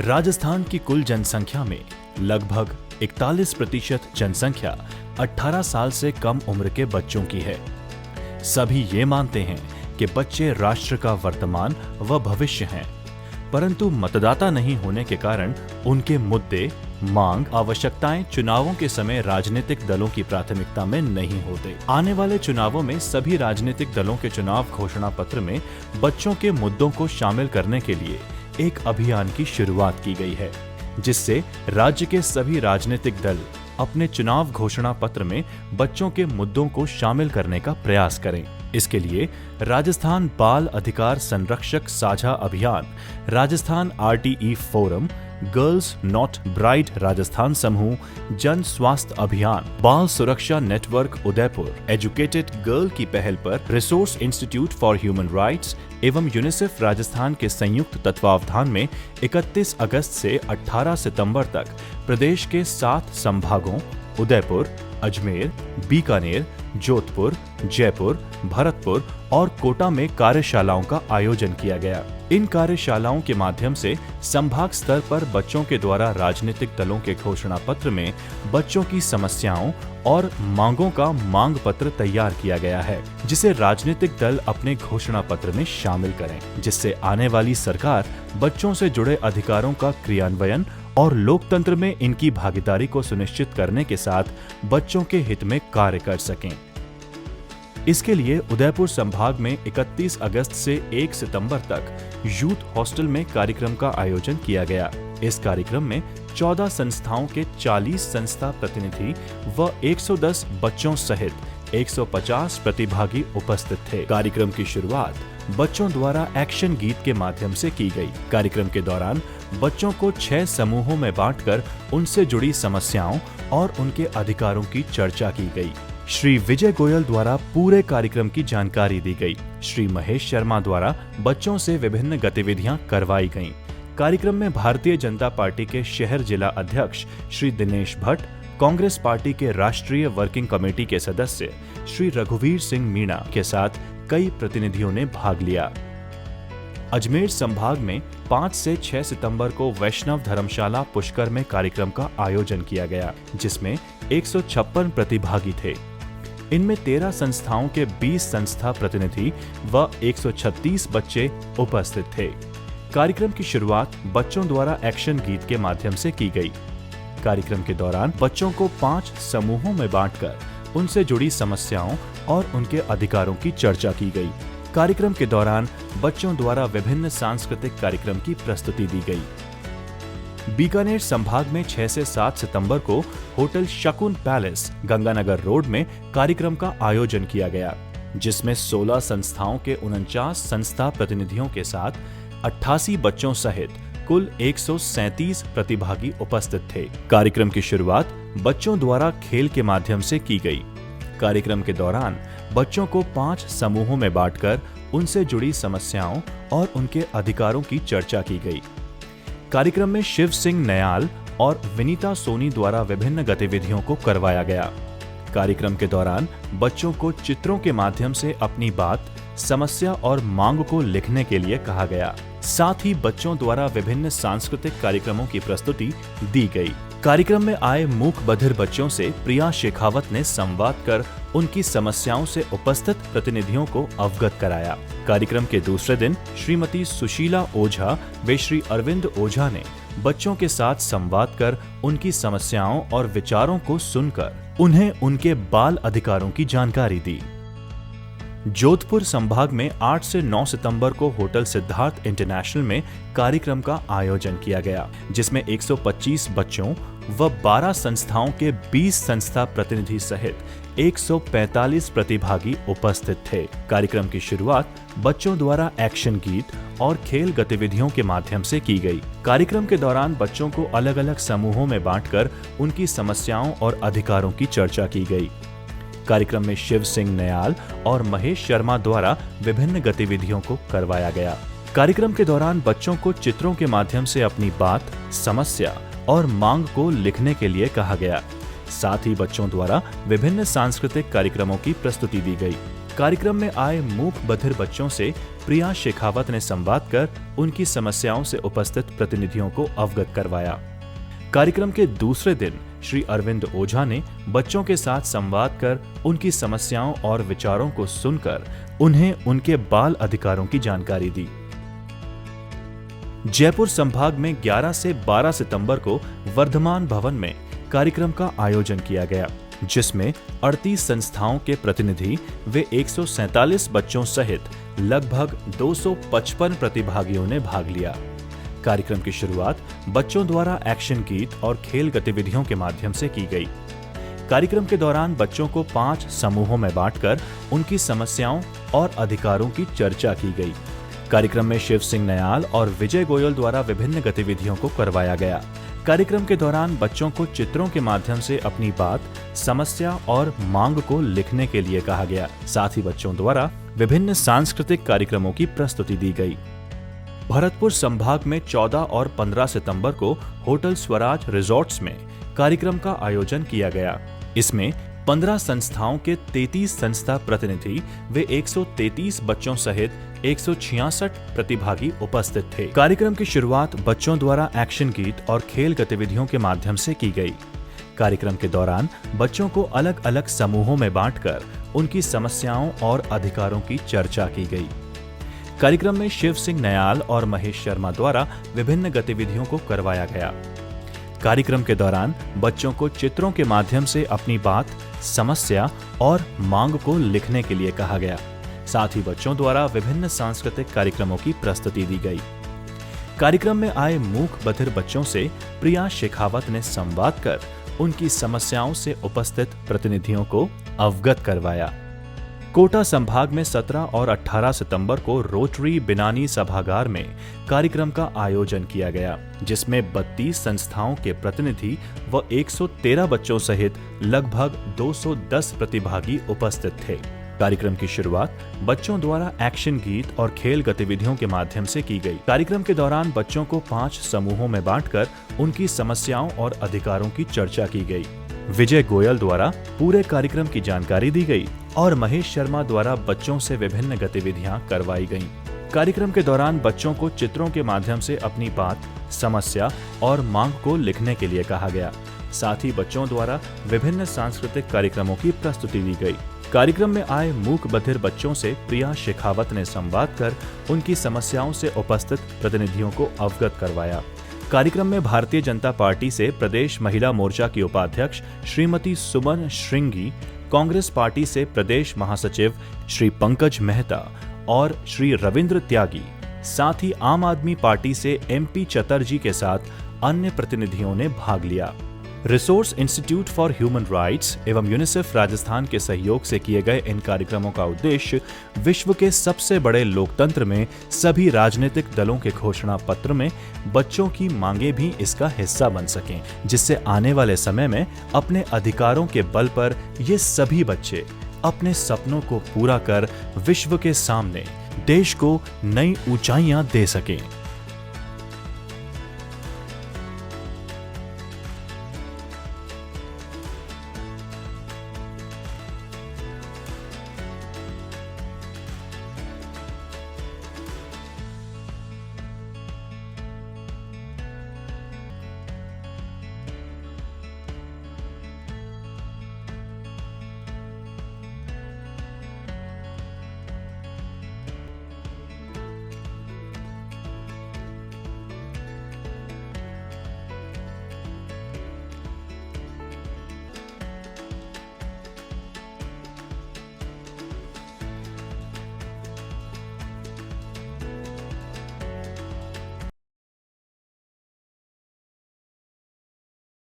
राजस्थान की कुल जनसंख्या में लगभग 41% जनसंख्या 18 साल से कम उम्र के बच्चों की है। सभी ये मानते हैं कि बच्चे राष्ट्र का वर्तमान व भविष्य हैं, परंतु मतदाता नहीं होने के कारण उनके मुद्दे, मांग, आवश्यकताएं चुनावों के समय राजनीतिक दलों की प्राथमिकता में नहीं होते। आने वाले चुनावों में सभी राजनीतिक दलों के चुनाव घोषणा पत्र में बच्चों के मुद्दों को शामिल करने के लिए एक अभियान की शुरुआत की गई है, जिससे राज्य के सभी राजनीतिक दल अपने चुनाव घोषणा पत्र में बच्चों के मुद्दों को शामिल करने का प्रयास करें। इसके लिए राजस्थान बाल अधिकार संरक्षक साझा अभियान, Rajasthan RTE forum, girls not bride Rajasthan समूह, जन स्वास्थ्य अभियान, बाल सुरक्षा नेटवर्क उदयपुर, एजुकेटेड गर्ल की पहल पर resource institute for human rights एवं यूनिसेफ राजस्थान के संयुक्त तत्वावधान में 31 अगस्त से 18 सितंबर तक प्रदेश के 7 संभागों उदयपुर, अजमेर, बीकानेर, जोधपुर, जयपुर, भरतपुर और कोटा में कार्यशालाओं का आयोजन किया गया। इन कार्यशालाओं के माध्यम से संभाग स्तर पर बच्चों के द्वारा राजनीतिक दलों के घोषणा पत्र में बच्चों की समस्याओं और मांगों का मांग पत्र तैयार किया गया है, जिसे राजनीतिक दल अपने घोषणा पत्र में शामिल करें, जिससे आने वाली सरकार बच्चों से जुड़े अधिकारों का क्रियान्वयन और लोकतंत्र में इनकी भागीदारी को सुनिश्चित करने के साथ बच्चों के हित में कार्य कर सकें। इसके लिए उदयपुर संभाग में 31 अगस्त से 1 सितंबर तक यूथ हॉस्टल में कार्यक्रम का आयोजन किया गया। इस कार्यक्रम में 14 संस्थाओं के 40 संस्था प्रतिनिधि व 110 बच्चों सहित 150 प्रतिभागी उपस्थित थे। कार्यक्रम की शुरुआत बच्चों द्वारा एक्शन गीत के माध्यम से की गई। कार्यक्रम के दौरान बच्चों को 6 समूहों में बांटकर उनसे जुड़ी समस्याओं और उनके अधिकारों की चर्चा की गई। श्री विजय गोयल द्वारा पूरे कार्यक्रम की जानकारी दी गई। श्री महेश शर्मा द्वारा बच्चों से विभिन्न गतिविधियां करवाई गईं। कार्यक्रम में भारतीय जनता पार्टी के शहर जिला अध्यक्ष श्री दिनेश भट्ट, कांग्रेस पार्टी के राष्ट्रीय वर्किंग कमेटी के सदस्य श्री रघुवीर सिंह मीणा के साथ कई प्रतिनिधियों ने भाग लिया। अजमेर संभाग में 5 से 6 सितंबर को वैष्णव धर्मशाला पुष्कर में कार्यक्रम का आयोजन किया गया, जिसमें 156 प्रतिभागी थे। इनमें 13 संस्थाओं के 20 संस्था प्रतिनिधि व 136 बच्चे उपस्थित थे। कार्यक्रम की शुरुआत बच्चों द्वारा एक्शन गीत के माध्यम से की गई। कार्यक्रम के दौरान बच्चों को 5 समूहों में बांटकर उनसे जुड़ी समस्याओं और उनके अधिकारों की चर्चा की गई। कार्यक्रम के दौरान बच्चों द्वारा विभिन्न सांस्कृतिक कार्यक्रम की प्रस्तुति दी गई। बीकानेर संभाग में 6 से 7 सितंबर को होटल शकुन पैलेस, गंगानगर रोड में कार्यक्रम का आयोजन किया गया, जिसमें 16 संस्थाओं के 49 संस्था प्रतिनिधियों के साथ 88 बच्चों सहित कुल 137 प्रतिभागी उपस्थित थे। कार्यक्रम की शुरुआत बच्चों द्वारा खेल के माध्यम से की गई। कार्यक्रम के दौरान बच्चों को 5 समूहों में बांटकर उनसे जुड़ी समस्याओं और उनके अधिकारों की चर्चा की गई। कार्यक्रम में शिव सिंह नयाल और विनीता सोनी द्वारा विभिन्न गतिविधियों को करवाया गया। कार्यक्रम के दौरान बच्चों को चित्रों के माध्यम से अपनी बात, समस्या और मांग को लिखने के लिए कहा गया। साथ ही बच्चों द्वारा विभिन्न सांस्कृतिक कार्यक्रमों की प्रस्तुति दी गई। कार्यक्रम में आए मूक बधिर बच्चों से प्रिया शेखावत ने संवाद कर उनकी समस्याओं से उपस्थित प्रतिनिधियों को अवगत कराया। कार्यक्रम के दूसरे दिन श्रीमती सुशीला ओझा व श्री अरविंद ओझा ने बच्चों के साथ संवाद कर उनकी समस्याओं और विचारों को सुनकर उन्हें उनके बाल अधिकारों की जानकारी दी। जोधपुर संभाग में 8 से 9 सितंबर को होटल सिद्धार्थ इंटरनेशनल में कार्यक्रम का आयोजन किया गया, जिसमें 125 बच्चों व 12 संस्थाओं के 20 संस्था प्रतिनिधि सहित 145 प्रतिभागी उपस्थित थे। कार्यक्रम की शुरुआत बच्चों द्वारा एक्शन गीत और खेल गतिविधियों के माध्यम से की गई। कार्यक्रम के दौरान बच्चों को अलग अलग समूहों में बांटकर उनकी समस्याओं और अधिकारों की चर्चा की गई। कार्यक्रम में शिव सिंह नयाल और महेश शर्मा द्वारा विभिन्न गतिविधियों को करवाया गया। कार्यक्रम के दौरान बच्चों को चित्रों के माध्यम से अपनी बात, समस्या और मांग को लिखने के लिए कहा गया। साथ ही बच्चों द्वारा विभिन्न सांस्कृतिक कार्यक्रमों की प्रस्तुति दी गई। कार्यक्रम में आए मूक बधिर बच्चों से प्रिया शेखावत ने संवाद कर उनकी समस्याओं से उपस्थित प्रतिनिधियों को अवगत करवाया। कार्यक्रम के दूसरे दिन श्री अरविंद ओझा ने बच्चों के साथ संवाद कर उनकी समस्याओं और विचारों को सुनकर उन्हें उनके बाल अधिकारों की जानकारी दी। जयपुर संभाग में 11 से 12 सितंबर को वर्धमान भवन में कार्यक्रम का आयोजन किया गया, जिसमें 38 संस्थाओं के प्रतिनिधि व 147 बच्चों सहित लगभग 255 प्रतिभागियों ने भाग लिया। कार्यक्रम की शुरुआत बच्चों द्वारा एक्शन गीत और खेल गतिविधियों के माध्यम से की गई। कार्यक्रम के दौरान बच्चों को 5 समूहों में बांटकर उनकी समस्याओं और अधिकारों की चर्चा की गई। कार्यक्रम में शिव सिंह नयाल और विजय गोयल द्वारा विभिन्न गतिविधियों को करवाया गया। कार्यक्रम के दौरान बच्चों को चित्रों के माध्यम से अपनी बात, समस्या और मांग को लिखने के लिए कहा गया। साथ ही बच्चों द्वारा विभिन्न सांस्कृतिक कार्यक्रमों की प्रस्तुति दी गई। भरतपुर संभाग में 14 और 15 सितंबर को होटल स्वराज रिजॉर्ट्स में कार्यक्रम का आयोजन किया गया। इसमें 15 संस्थाओं के 33 संस्था प्रतिनिधि व 133 बच्चों सहित 166 प्रतिभागी उपस्थित थे। कार्यक्रम की शुरुआत बच्चों द्वारा एक्शन गीत और खेल गतिविधियों के माध्यम से की गई। कार्यक्रम के दौरान बच्चों को अलग अलग समूहों में बांटकर उनकी समस्याओं और अधिकारों की चर्चा की गई। कार्यक्रम में शिव सिंह नयाल और महेश शर्मा द्वारा विभिन्न गतिविधियों को करवाया गया। कार्यक्रम के दौरान बच्चों को चित्रों के माध्यम से अपनी बात, समस्या और मांग को लिखने के लिए कहा गया। साथ ही बच्चों द्वारा विभिन्न सांस्कृतिक कार्यक्रमों की प्रस्तुति दी गई। कार्यक्रम में आए मूक बधिर बच्चों से प्रिया शेखावत ने संवाद कर उनकी समस्याओं से उपस्थित प्रतिनिधियों को अवगत करवाया। कोटा संभाग में 17 और 18 सितंबर को रोटरी बिनानी सभागार में कार्यक्रम का आयोजन किया गया, जिसमें 32 संस्थाओं के प्रतिनिधि व 113 बच्चों सहित लगभग 210 प्रतिभागी उपस्थित थे। कार्यक्रम की शुरुआत बच्चों द्वारा एक्शन गीत और खेल गतिविधियों के माध्यम से की गई। कार्यक्रम के दौरान बच्चों को 5 समूहों में बांटकर उनकी समस्याओं और अधिकारों की चर्चा की गई। विजय गोयल द्वारा पूरे कार्यक्रम की जानकारी दी गई और महेश शर्मा द्वारा बच्चों से विभिन्न गतिविधियां करवाई गईं। कार्यक्रम के दौरान बच्चों को चित्रों के माध्यम से अपनी बात, समस्या और मांग को लिखने के लिए कहा गया। साथ ही बच्चों द्वारा विभिन्न सांस्कृतिक कार्यक्रमों की प्रस्तुति दी गई। कार्यक्रम में आए मूक बधिर बच्चों से प्रिया शेखावत ने संवाद कर उनकी समस्याओं से उपस्थित प्रतिनिधियों को अवगत करवाया। कार्यक्रम में भारतीय जनता पार्टी से प्रदेश महिला मोर्चा की उपाध्यक्ष श्रीमती सुमन श्रृंगी, कांग्रेस पार्टी से प्रदेश महासचिव श्री पंकज मेहता और श्री रविंद्र त्यागी, साथ ही आम आदमी पार्टी से MP चटर्जी के साथ अन्य प्रतिनिधियों ने भाग लिया। Resource institute for human rights एवं यूनिसेफ राजस्थान के सहयोग से किए गए इन कार्यक्रमों का उद्देश्य विश्व के सबसे बड़े लोकतंत्र में सभी राजनीतिक दलों के घोषणा पत्र में बच्चों की मांगें भी इसका हिस्सा बन सकें, जिससे आने वाले समय में अपने अधिकारों के बल पर ये सभी बच्चे अपने सपनों को पूरा कर विश्व के सामने देश को नई ऊंचाइयां दे सकें।